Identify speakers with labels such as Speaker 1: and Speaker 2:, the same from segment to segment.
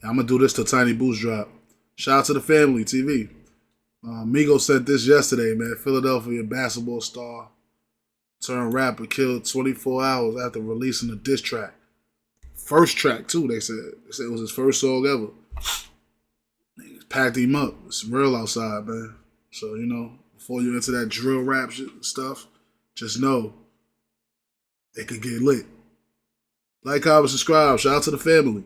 Speaker 1: I'm going to do this till Tiny Boost drop. Shout out to the family, TV. Migo said this yesterday, man. Philadelphia basketball star turned rapper killed 24 hours after releasing a diss track. First track, too, they said. They said it was his first song ever. Niggas packed him up. It's real outside, man. So, before you into that drill rap stuff, just know it could get lit. Like, comment, subscribe. Shout out to the family.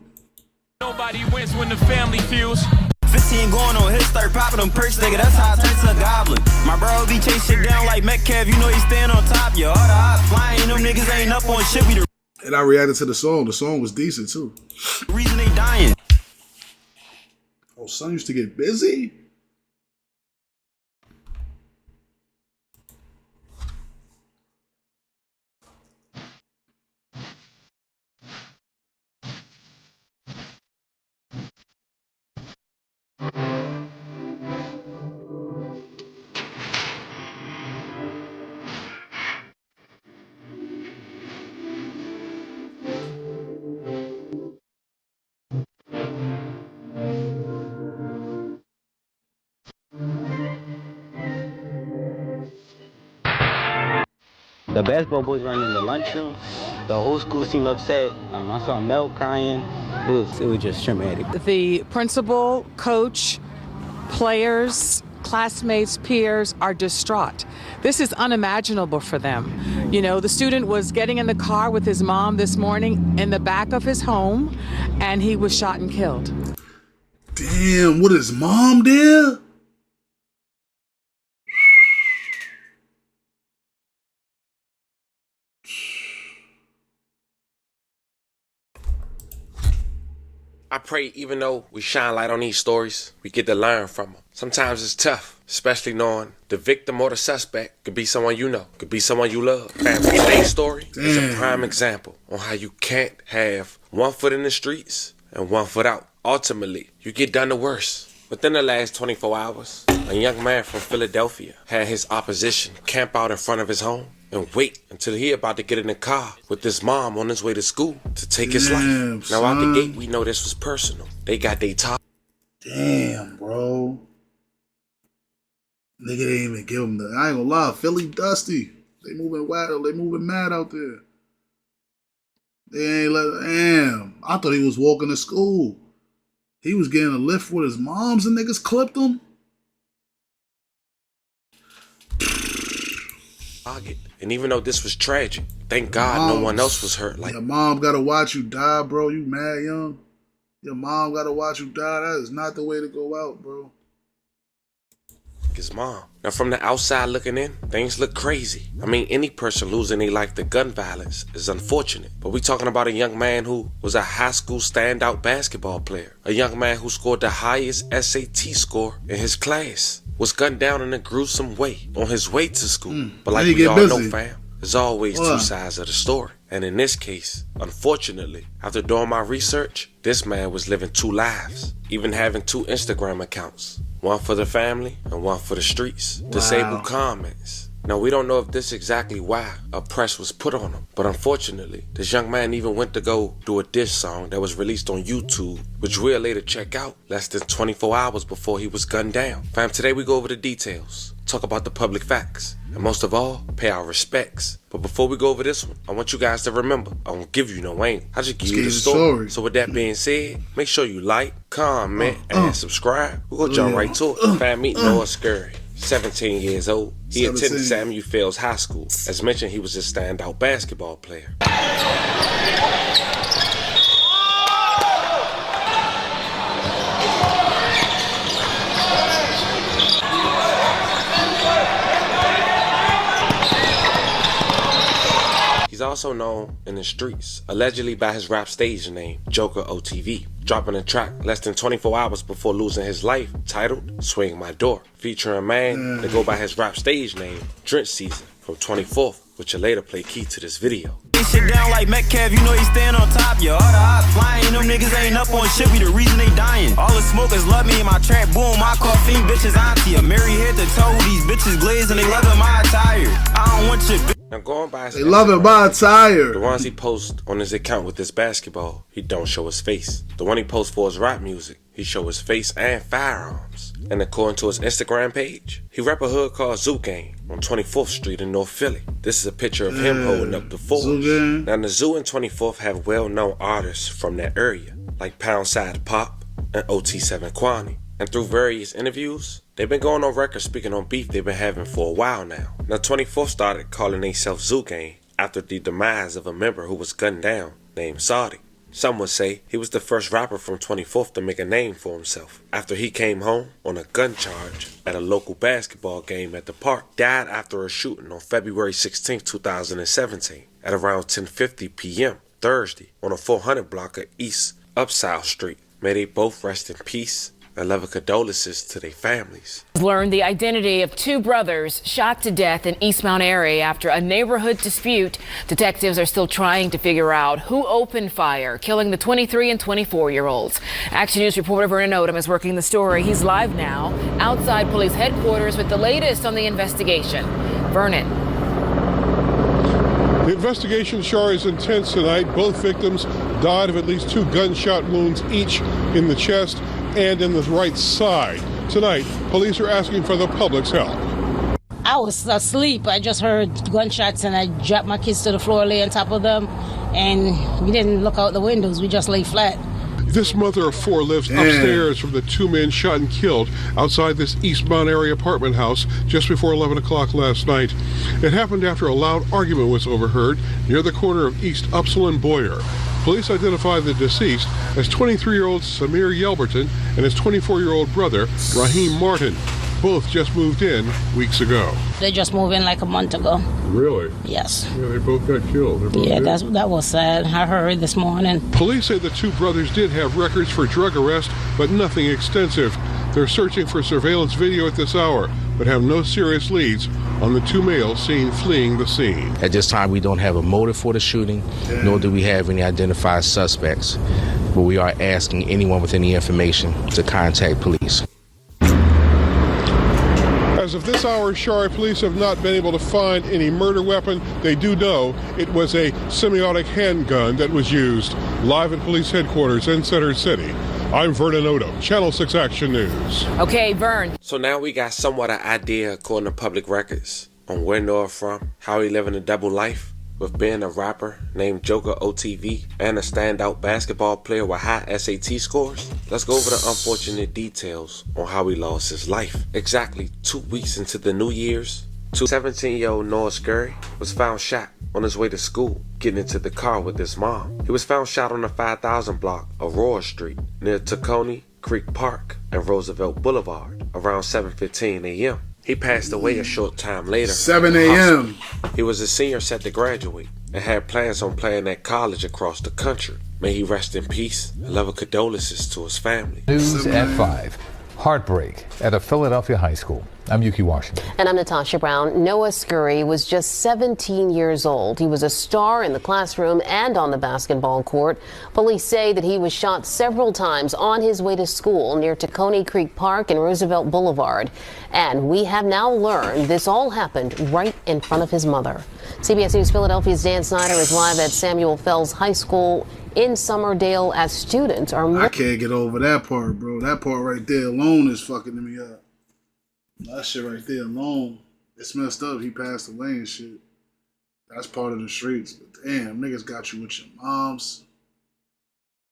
Speaker 2: Nobody wins when the family feels.
Speaker 3: 15 going on his start popping them perks, nigga. That's how I turn to a goblin. My bro be chasing shit down like Metcalf. You know he stand on top. Yo, all the odds flying. Them niggas ain't up on shit. We the
Speaker 1: And I reacted to the song. The song was decent, too.
Speaker 3: reason they dying.
Speaker 1: Oh, son used to get busy?
Speaker 4: The basketball boys running in the lunchroom. The whole school seemed upset. I saw Mel crying. It was just traumatic.
Speaker 5: The principal, coach, players, classmates, peers are distraught. This is unimaginable for them. The student was getting in the car with his mom this morning in the back of his home, and he was shot and killed.
Speaker 1: Damn, what his mom did?
Speaker 6: I pray even though we shine light on these stories, we get to learn from them. Sometimes it's tough, especially knowing the victim or the suspect could be someone you know, could be someone you love. Family, today's story is a prime example on how you can't have one foot in the streets and one foot out. Ultimately, you get done the worst. Within the last 24 hours, a young man from Philadelphia had his opposition camp out in front of his home and wait until he about to get in the car with his mom on his way to school to take his life. Now, out the gate, we know this was personal. They got their top.
Speaker 1: Damn, bro. Nigga didn't even give him the... I ain't gonna lie, Philly dusty. They moving wild. They moving mad out there. They ain't let... Damn. I thought he was walking to school. He was getting a lift with his moms and niggas clipped him.
Speaker 6: And even though this was tragic, thank God no one else was hurt. Like,
Speaker 1: your mom gotta watch you die, bro. You mad young. Your mom gotta watch you die. That is not the way to go out, bro.
Speaker 6: his mom. Now, from the outside looking in, things look crazy. I mean, any person losing their life to gun violence is unfortunate. But we talking about a young man who was a high school standout basketball player. A young man who scored the highest SAT score in his class. Was gunned down in a gruesome way on his way to school. But like we all know, fam, there's always two sides of the story. And in this case, unfortunately, after doing my research, this man was living two lives, even having two Instagram accounts. One for the family and one for the streets. Disabled comments. Now, we don't know if this is exactly why a press was put on him, but unfortunately, this young man even went to go do a diss song that was released on YouTube, which we'll later check out less than 24 hours before he was gunned down. Fam, today we go over the details, talk about the public facts, and most of all, pay our respects. But before we go over this one, I want you guys to remember, I won't give you no aim. I just give you the story. So with that being said, make sure you like, comment, and subscribe. We're going to jump right to it. Fam, meet Noah Scurry. 17 years old. He attended Samuel Fields High School. As mentioned, he was a standout basketball player. He's also known in the streets, allegedly by his rap stage name, Joker OTV, dropping a track less than 24 hours before losing his life, titled Swing My Door, featuring a man that go by his rap stage name, Drench Season, from 24th, which will later play key to this video.
Speaker 3: Shit down like Metcalf, you know he stand on top, yo. All the odds flying, them niggas ain't up on shit, we the reason they dying. All the smokers love me in my trap, boom, my caffeine bitches auntie. I'm married head to toe, these bitches glazed and they loving my attire. I don't want your bitch.
Speaker 6: Now going by his
Speaker 1: They love it by a tire.
Speaker 6: The ones he posts on his account with his basketball, he don't show his face. The one he posts for his rap music, he show his face and firearms. And according to his Instagram page, he rap a hood called Zoo Gang on 24th Street in North Philly. This is a picture of him holding up the force. Now the Zoo and 24th have well-known artists from that area, like Poundside Pop and OT7 Kwani. And through various interviews, they've been going on record speaking on beef they've been having for a while now. Now 24th started calling themselves Zoo Gang after the demise of a member who was gunned down named Saudi. Some would say he was the first rapper from 24th to make a name for himself after he came home on a gun charge at a local basketball game at the park. Died after a shooting on February 16, 2017 at around 10:50 p.m. Thursday on a 400 block of East Upsouth Street. May they both rest in peace and love and condolences to their families.
Speaker 7: Learned the identity of two brothers shot to death in East Mount Airy after a neighborhood dispute. Detectives are still trying to figure out who opened fire, killing the 23 and 24-year-olds. Action News reporter Vernon Odom is working the story. He's live now outside police headquarters with the latest on the investigation. Vernon.
Speaker 8: The investigation, Shar, is intense tonight. Both victims died of at least 2 gunshot wounds, each in the chest and in the right side. Tonight, police are asking for the public's help.
Speaker 9: I was asleep. I just heard gunshots and I dropped my kids to the floor, lay on top of them, and we didn't look out the windows. We just lay flat.
Speaker 8: This mother of 4 lives upstairs from the 2 men shot and killed outside this East Mount Airy apartment house just before 11 o'clock last night. It happened after a loud argument was overheard near the corner of East Upsall and Boyer. Police identified the deceased as 23-year-old Samir Yelberton and his 24-year-old brother, Raheem Martin. Both just moved in weeks ago.
Speaker 9: They just moved in like a month ago.
Speaker 8: Really?
Speaker 9: Yes.
Speaker 8: Yeah, they both got killed.
Speaker 9: Yeah, that was sad. I heard this morning.
Speaker 8: Police say the 2 brothers did have records for drug arrest, but nothing extensive. They're searching for surveillance video at this hour, but have no serious leads on the 2 males seen fleeing the scene.
Speaker 10: At this time, we don't have a motive for the shooting, nor do we have any identified suspects. But we are asking anyone with any information to contact police.
Speaker 8: As of this hour, Shari, police have not been able to find any murder weapon. They do know it was a semi-automatic handgun that was used. Live at police headquarters in Center City, I'm Vernon Odom, Channel 6 Action News.
Speaker 7: Okay, Vern.
Speaker 6: So now we got somewhat an idea, according to public records, on where Noah from, how he living a double life, with being a rapper named Joker OTV and a standout basketball player with high SAT scores. Let's go over the unfortunate details on how he lost his life. Exactly 2 weeks into the New Year's, 17-year-old Noah Scurry was found shot on his way to school, getting into the car with his mom. He was found shot on the 5000 block of Aurora Street near Tacony Creek Park and Roosevelt Boulevard around 7:15 a.m. He passed away a short time later.
Speaker 1: 7 a.m.
Speaker 6: He was a senior set to graduate and had plans on playing at college across the country. May he rest in peace and love and condolences to his family.
Speaker 11: News at 5. Heartbreak at a Philadelphia high school. I'm Yuki Washington.
Speaker 12: And I'm Natasha Brown. Noah Scurry was just 17 years old. He was a star in the classroom and on the basketball court. Police say that he was shot several times on his way to school near Tacony Creek Park and Roosevelt Boulevard. And we have now learned this all happened right in front of his mother. CBS News Philadelphia's Dan Snyder is live at Samuel Fells High School in Summerdale as students are...
Speaker 1: I can't get over that part, bro. That part right there alone is fucking me up. That shit right there alone, it's messed up. He passed away and shit. That's part of the streets. But damn, niggas got you with your moms.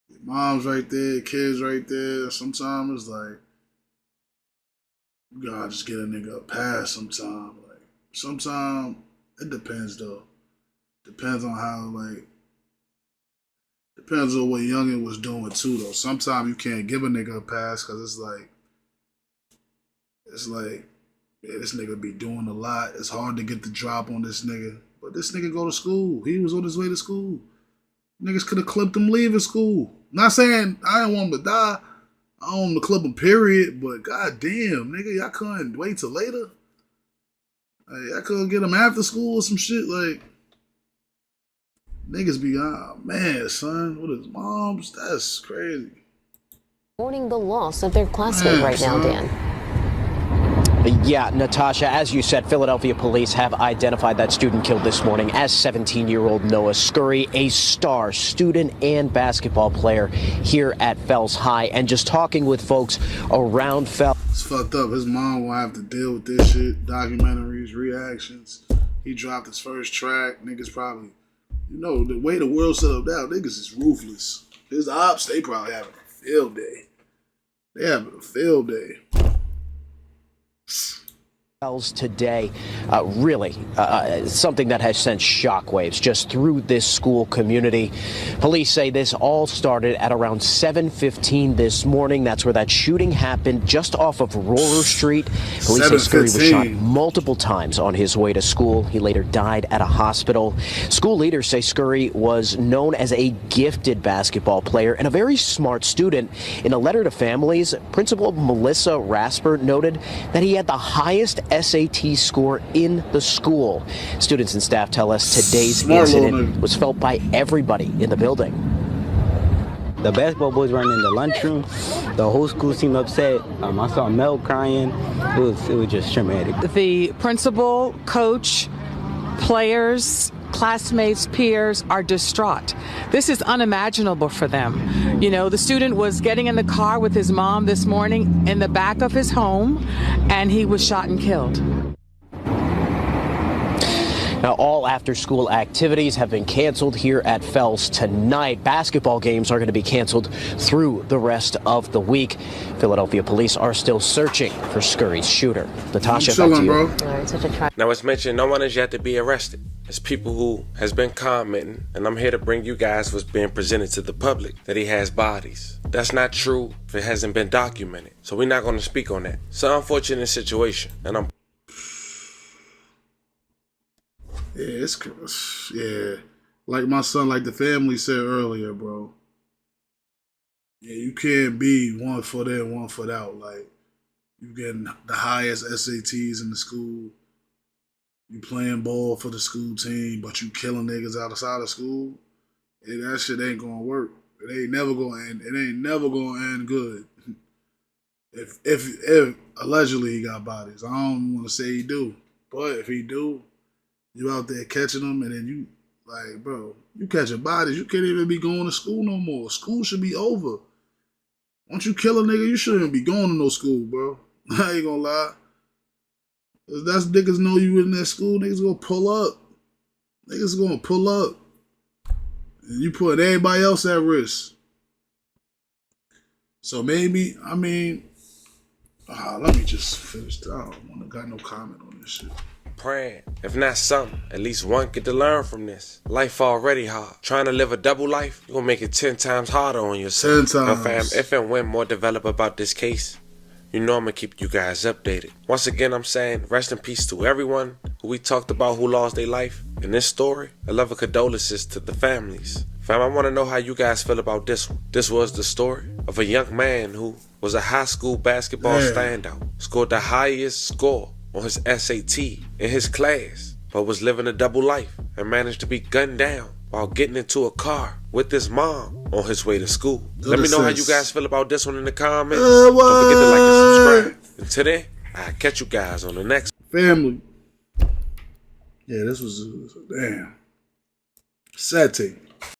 Speaker 1: Your mom's right there, kids right there. Sometimes it's like, you gotta just get a nigga a pass sometimes. Like, sometimes, it depends though. Depends on how, like, depends on what Youngin was doing too though. Sometimes you can't give a nigga a pass because it's like, yeah, this nigga be doing a lot. It's hard to get the drop on this nigga. But this nigga go to school. He was on his way to school. Niggas could have clipped him leaving school. Not saying I didn't want him to die. I don't want him to clip him, period. But goddamn, nigga, y'all couldn't wait till later. Like, y'all couldn't get him after school or some shit. Like, niggas be, man, son, with his moms. That's crazy.
Speaker 12: Mourning the loss of their classmate right now, Dan.
Speaker 13: Yeah, Natasha, as you said, Philadelphia police have identified that student killed this morning as 17-year-old Noah Scurry, a star student and basketball player here at Fells High. And just talking with folks around Fells.
Speaker 1: It's fucked up. His mom will have to deal with this shit. Documentaries, reactions. He dropped his first track. Niggas probably, the way the world set up now, niggas is ruthless. His ops, they probably having a field day. They having a field day.
Speaker 13: Today, really something that has sent shockwaves just through this school community. Police say this all started at around 7:15 this morning. That's where that shooting happened, just off of Roller Street. Police say Scurry was shot multiple times on his way to school. He later died at a hospital. School leaders say Scurry was known as a gifted basketball player and a very smart student. In a letter to families, Principal Melissa Rasper noted that he had the highest SAT score in the school. Students and staff tell us today's incident was felt by everybody in the building.
Speaker 4: The basketball boys weren't in the lunchroom. The whole school seemed upset. I saw Mel crying. It was just traumatic.
Speaker 5: The principal, coach, players, classmates, peers are distraught. This is unimaginable for them. The student was getting in the car with his mom this morning in the back of his home, and he was shot and killed.
Speaker 13: Now, all after-school activities have been canceled here at Fells tonight. Basketball games are going to be canceled through the rest of the week. Philadelphia police are still searching for Scurry's shooter. Natasha, back to you.
Speaker 6: Now, it's mentioned no one has yet to be arrested. It's people who has been commenting, and I'm here to bring you guys what's being presented to the public, that he has bodies. That's not true if it hasn't been documented. So we're not going to speak on that. It's an unfortunate situation, and
Speaker 1: Yeah, like my son, like the family said earlier, bro. Yeah, you can't be 1 foot in, 1 foot out. Like, you getting the highest SATs in the school. You playing ball for the school team, but you killing niggas outside of school. Yeah, that shit ain't gonna work. It ain't never gonna end. It ain't never gonna end good. If allegedly he got bodies, I don't want to say he do, but if he do. You out there catching them, and then you, like, bro, you catching bodies. You can't even be going to school no more. School should be over. Once you kill a nigga, you shouldn't be going to no school, bro. I ain't gonna lie. If that's niggas know you in that school, niggas gonna pull up. Niggas gonna pull up. And you put everybody else at risk. So maybe, let me just finish. I don't got no comment on this shit.
Speaker 6: praying. If not some, at least one get to learn from this. Life already hard. Trying to live a double life, you're gonna make it 10 times harder on yourself.
Speaker 1: 10 times.
Speaker 6: Now, fam, if and when more develop about this case, you know I'm gonna keep you guys updated. Once again, I'm saying rest in peace to everyone who we talked about who lost their life in this story. A love of condolences to the families. Fam, I want to know how you guys feel about this one. This was the story of a young man who was a high school basketball standout, scored the highest score on his SAT in his class, but was living a double life and managed to be gunned down while getting into a car with his mom on his way to school. Let me know how you guys feel about this one in the comments. Don't forget to like and subscribe. Until then, I'll catch you guys on the next
Speaker 1: family. Yeah, this was damn sad take.